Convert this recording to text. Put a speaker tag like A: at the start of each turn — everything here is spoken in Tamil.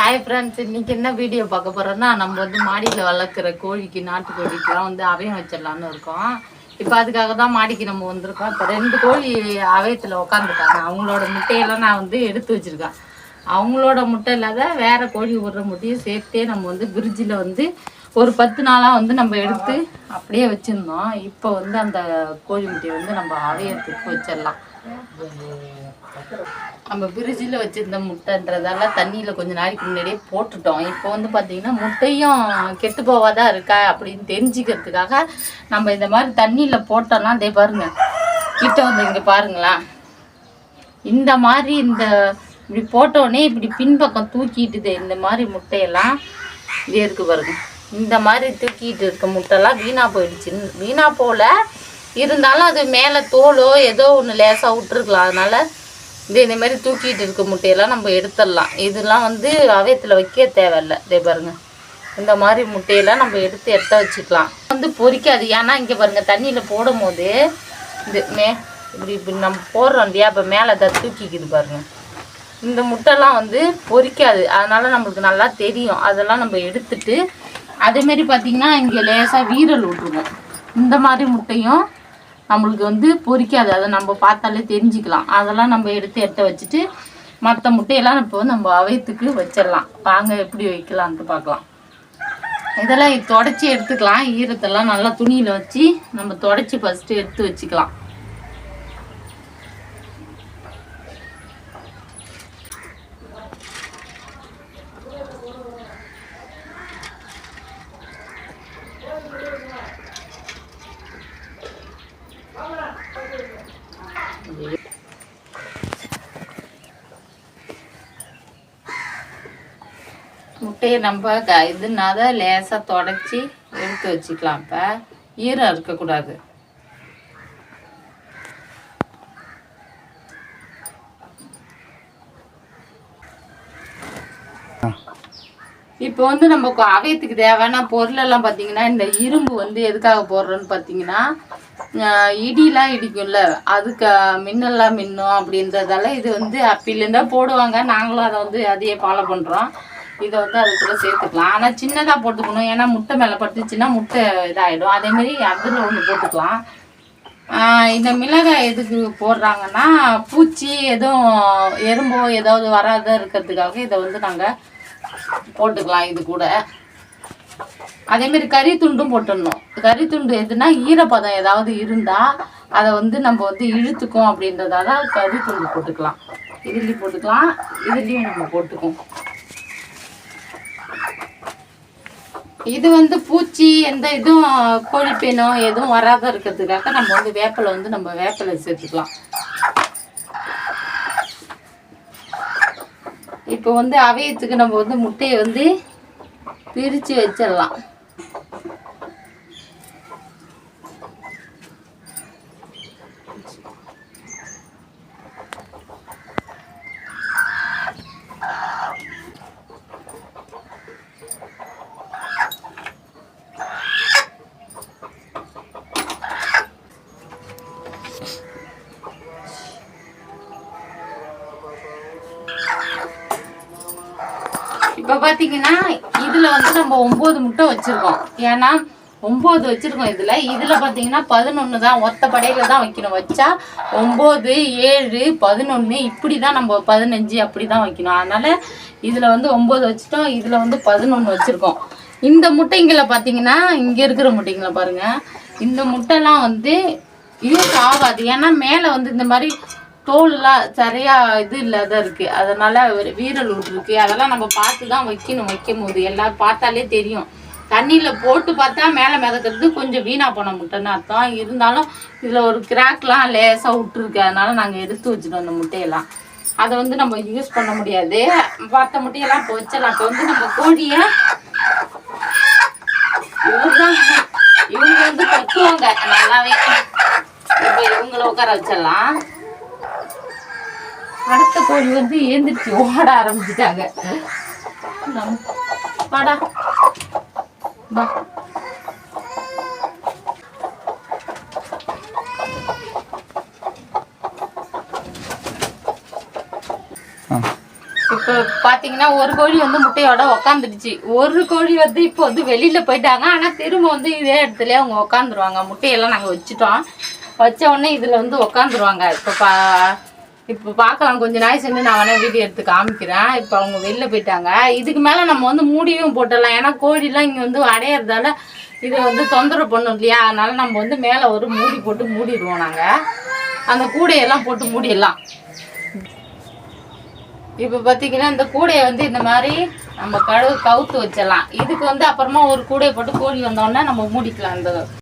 A: ஹாய் ஃப்ரெண்ட்ஸ், இன்னைக்கு என்ன வீடியோ பார்க்க போறோம்னா, நம்ம வந்து மாடியில் வளர்க்குற கோழிக்கு, நாட்டுக்கோழிக்கெலாம் வந்து அவயம் வச்சிடலான்னு இருக்கோம். இப்போ அதுக்காக தான் மாடிக்கு நம்ம வந்திருக்கோம். இப்போ 2 கோழி அவயத்தில் உட்காந்துட்டாங்க. அவங்களோட முட்டையெல்லாம் நான் வந்து எடுத்து வச்சுருக்கேன். அவங்களோட முட்டை இல்லாத வேறு கோழி விடுற முட்டையும் சேர்த்தே நம்ம வந்து ஃப்ரிட்ஜில் வந்து ஒரு 10 நாளாக வந்து நம்ம எடுத்து அப்படியே வச்சுருந்தோம். இப்போ வந்து அந்த கோழி முட்டையை வந்து நம்ம அவயத்துக்கு வச்சிடலாம். நம்ம ஃப்ரிட்ஜில் வச்சுருந்த முட்டைன்றதால தண்ணியில் கொஞ்சம் நாளைக்கு முன்னாடியே போட்டுட்டோம். இப்போ வந்து பார்த்திங்கன்னா முட்டையும் கெட்டு போவாதான் இருக்கா அப்படின்னு தெரிஞ்சுக்கிறதுக்காக நம்ம இந்த மாதிரி தண்ணியில் போட்டோம்னா அதே பாருங்க கிட்ட வந்து இங்கே பாருங்களேன், இந்த மாதிரி இப்படி போட்டோடனே இப்படி பின்பக்கம் தூக்கிட்டுது. இந்த மாதிரி முட்டையெல்லாம் இது இருக்குது பாருங்க, இந்த மாதிரி தூக்கிட்டு இருக்க முட்டைலாம் வீணாக போயிடுச்சு. வீணாக போகல, இருந்தாலும் அது மேலே தோலோ ஏதோ ஒன்று லேசாக விட்டுருக்கலாம். அதனால் இந்த மாதிரி தூக்கிட்டு இருக்க முட்டையெல்லாம் நம்ம எடுத்துடலாம். இதெல்லாம் வந்து அவயத்தில் வைக்க தேவையில்லை. இதே பாருங்கள், இந்த மாதிரி முட்டையெல்லாம் நம்ம எடுத்து வச்சுக்கலாம். வந்து பொரிக்காது. ஏன்னா இங்கே பாருங்கள், தண்ணியில் போடும் போது இது இப்படி நம்ம போடுறோம் இல்லையா, இப்போ மேலே அதை தூக்கிக்குது பாருங்கள். இந்த முட்டைலாம் வந்து பொரிக்காது, அதனால் நம்மளுக்கு நல்லா தெரியும். அதெல்லாம் நம்ம எடுத்துட்டு அதேமாரி பார்த்திங்கன்னா இங்கே லேசாக வீரல் விட்டுருவோம். இந்த மாதிரி முட்டையும் நம்மளுக்கு வந்து பொரிக்காது, அதை நம்ம பார்த்தாலே தெரிஞ்சுக்கலாம். அதெல்லாம் நம்ம எடுத்து வச்சுட்டு மற்ற முட்டையெல்லாம் இப்போ நம்ம அவயத்துக்கு வச்சிடலாம். வாங்க எப்படி வைக்கலான்ட்டு பார்க்கலாம். இதெல்லாம் தொடச்சி எடுத்துக்கலாம். ஈரத்தெல்லாம் நல்லா துணியில் வச்சு நம்ம தொடச்சி ஃபஸ்ட்டு எடுத்து வச்சுக்கலாம். முட்டையை நம்ம இதுனால லேசாக தொடச்சி எடுத்து வச்சுக்கலாம். இப்போ ஈரம் இருக்கக்கூடாது. இப்போ வந்து நம்ம அவயத்துக்கு தேவையான பொருளெல்லாம் பார்த்தீங்கன்னா, இந்த இரும்பு வந்து எதுக்காக போடுறோன்னு பார்த்தீங்கன்னா, இடிலாம் இடிக்கும்ல, அதுக்கு மின்னெல்லாம் மின்னும் அப்படின்றதால இது வந்து அப்பிலேருந்தா போடுவாங்க. நாங்களும் அதை வந்து அதையே ஃபாலோ பண்ணுறோம். இதை வந்து அதுக்குள்ளே சேர்த்துக்கலாம். ஆனால் சின்னதாக போட்டுக்கணும், ஏன்னா முட்டை மேலே பட்டுச்சுன்னா முட்டை இதாகிடும். அதேமாரி அதில் ஒன்று போட்டுக்கலாம். இந்த மிளகாய் எதுக்கு போடுறாங்கன்னா, பூச்சி எதுவும் எறும்போ ஏதாவது வராத இருக்கிறதுக்காக இதை வந்து நாங்கள் போட்டுக்கலாம் இது கூட. அதேமாரி கறி துண்டும் போட்டுடணும். கறி துண்டு எதுனா ஈரப்பதம் ஏதாவது இருந்தால் அதை வந்து நம்ம வந்து இழுத்துக்கும் அப்படின்றதால கறி துண்டு போட்டுக்கலாம். இதுலேயும் போட்டுக்கலாம், இதுலேயும் நம்ம போட்டுக்குவோம். இது வந்து பூச்சி எந்த இதுவும் கோழிப்பேனோ எதுவும் வராத இருக்கிறதுக்காக நம்ம வந்து வேப்பிலை சேர்த்துக்கலாம். இப்போ வந்து அவயத்துக்கு நம்ம வந்து முட்டையை வந்து பிரித்து வச்சிடலாம். இப்போ பார்த்தீங்கன்னா இதில் வந்து நம்ம 9 முட்டை வச்சுருக்கோம். ஏன்னா 9 வச்சுருக்கோம். இதில் பார்த்தீங்கன்னா 11 தான், ஒத்த படையில் தான் வைக்கணும். வச்சா 9, 7, 11 இப்படி தான், நம்ம 15 அப்படி தான் வைக்கணும். அதனால் இதில் வந்து 9 வச்சுட்டோம், இதில் வந்து 11 வச்சுருக்கோம். இந்த முட்டைங்களை பார்த்தீங்கன்னா, இங்கே இருக்கிற முட்டைங்களை பாருங்கள், இந்த முட்டைலாம் வந்து யூஸ் ஆகாது. ஏன்னா மேலே வந்து இந்த மாதிரி தோல்லாம் சரியாக இது இல்லாத இருக்குது. அதனால் வீரல் விட்டுருக்கு. அதெல்லாம் நம்ம பார்த்து தான் வைக்கணும். வைக்கும் போது எல்லோரும் பார்த்தாலே தெரியும். தண்ணியில் போட்டு பார்த்தா மேலே மிதக்கிறது கொஞ்சம் வீணாக போன முட்டைன்னு அர்த்தம். இருந்தாலும் இதில் ஒரு கிராக்லாம் லேசாக விட்டுருக்கு. அதனால் நாங்கள் எடுத்து வச்சுட்டோம் அந்த முட்டையெல்லாம். அதை வந்து நம்ம யூஸ் பண்ண முடியாது. மற்ற முட்டையெல்லாம் இப்போ வச்சிடலாம். இப்போ வந்து நம்ம கோழியை இவங்க வந்து கட்டுவாங்க நல்லாவே. இப்போ இவங்களை உட்கார வச்சிடலாம். அடுத்த கோழி வந்து ஏந்திரிச்சு ஓட ஆரம்பிச்சுட்டாங்க. வாடா வா. இப்போ பார்த்தீங்கன்னா ஒரு கோழி வந்து முட்டையோட உக்காந்துடுச்சு. ஒரு கோழி வந்து இப்போ வந்து வெளியில் போயிட்டாங்க. ஆனால் திரும்ப வந்து இதே இடத்துல அவங்க உக்காந்துருவாங்க. முட்டையெல்லாம் நாங்கள் வச்சுட்டோம். வச்ச உடனே இதில் வந்து உக்காந்துருவாங்க. இப்போ பார்க்கலாம், கொஞ்சம் நாய் சென்று நான் வேணால் வீடியோ எடுத்து காமிக்கிறேன். இப்போ அவங்க வெளில போயிட்டாங்க. இதுக்கு மேலே நம்ம வந்து மூடியும் போட்டுடலாம். ஏன்னா கோழிலாம் இங்கே வந்து அடையிறதால இதை வந்து தொந்தரவு பண்ணும் இல்லையா? அதனால நம்ம வந்து மேலே ஒரு மூடி போட்டு மூடிடுவோம். நாங்கள் அந்த கூடையெல்லாம் போட்டு மூடிடலாம். இப்போ பார்த்தீங்கன்னா இந்த கூடையை வந்து இந்த மாதிரி நம்ம கவுத்து வச்சிடலாம். இதுக்கு வந்து அப்புறமா ஒரு கூடையை போட்டு கோழி வந்தோடனே நம்ம மூடிக்கலாம். இந்த